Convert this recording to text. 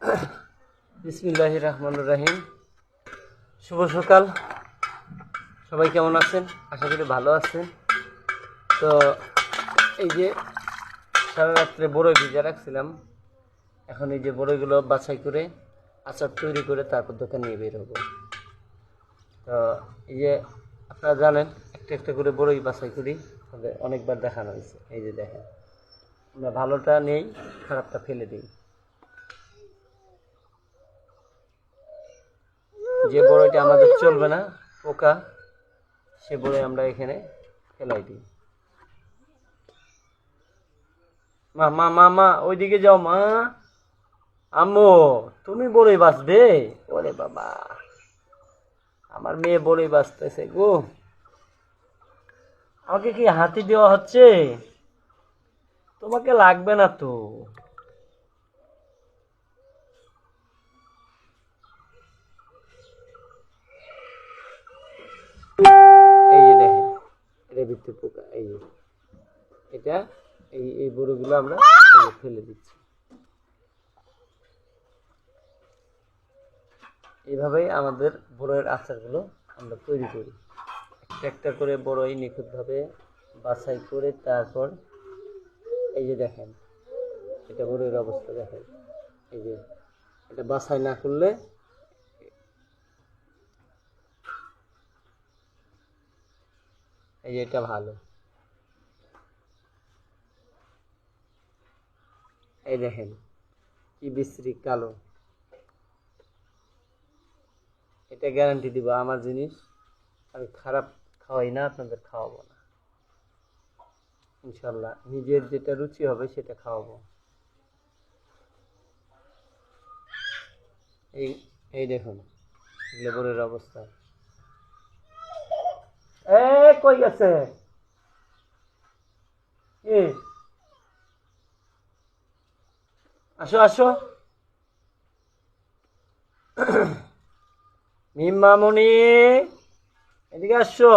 বিসমিল্লাহির রহমানির রহিম। শুভ সকাল, সবাই কেমন আছেন? আশা করি ভালো আছেন। তো এই যে সারা রাত্রে বড়ই ভিজা রাখছিলাম, এখন এই যে বড়ইগুলো বাছাই করে আচার তৈরি করে তারপর দোকান নিয়ে বের হবো। তো এই যে আপনারা জানেন একটা একটা করে বড়ই বাছাই করি, তবে অনেকবার দেখানো হয়েছে। এই যে দেখেন, আমরা ভালোটা নেই, খারাপটা ফেলে দিই। যে বড়ইটা আমাদের চলবে না, পোকা, সে বড়ই আমরা এখানে ফেলাই দিই। মা মা মা মা ওইদিকে যাও মা। আম্মু, তুমি বড়ই বাছবে? ওরে বাবা, আমার মেয়ে বড়ই বাছতেছে গো। আমাকে কি হাতি দেওয়া হচ্ছে? তোমাকে লাগবে না তো। এই যে দেখেন, এটা ভিতরে পোকা। এই যে এটা, এই বড়গুলো আমরা ফেলে দিচ্ছি। এইভাবেই আমাদের বড়ইয়ের আচারগুলো আমরা তৈরি করি। একটা একটা করে বড়ই নিখুঁতভাবে বাছাই করে তারপর এই যে দেখেন, এটা বড়ইয়ের অবস্থা দেখেন। এই যে এটা বাছাই না করলে এই যে এটা ভালো। এই দেখেন কি বিশ্রী কালো। এটা গ্যারান্টি দিব, আমার জিনিস আমি খারাপ খাওয়াই না, আপনাদের খাওয়াবো না ইনশাল্লাহ। নিজের যেটা রুচি হবে সেটা খাওয়াবো। এই এই দেখুন লেবরের অবস্থা। এ কই গেছে? এ আসো আসো। মিম্মামণি, এদিকে আসছো।